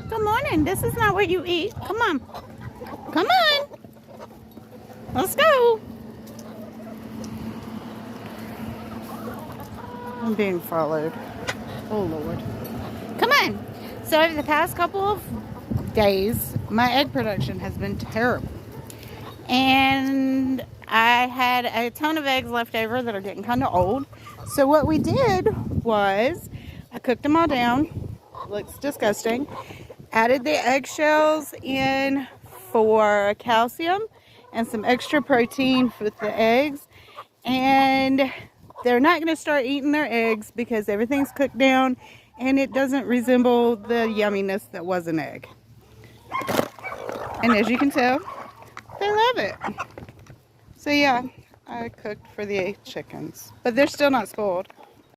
Good morning. This is not what you eat. Come on. Come on. Let's go. I'm being followed. Oh, Lord. Come on. So over the past couple of days, my egg production has been terrible. And I had a ton of eggs left over that are getting kind of old. So what we did was I cooked them all down. Looks disgusting. Added the eggshells in for calcium and some extra protein with the eggs. And they're not going to start eating their eggs because everything's cooked down and it doesn't resemble the yumminess that was an egg. And as you can tell, they love it. So yeah, I cooked for the chickens, but they're still not spoiled.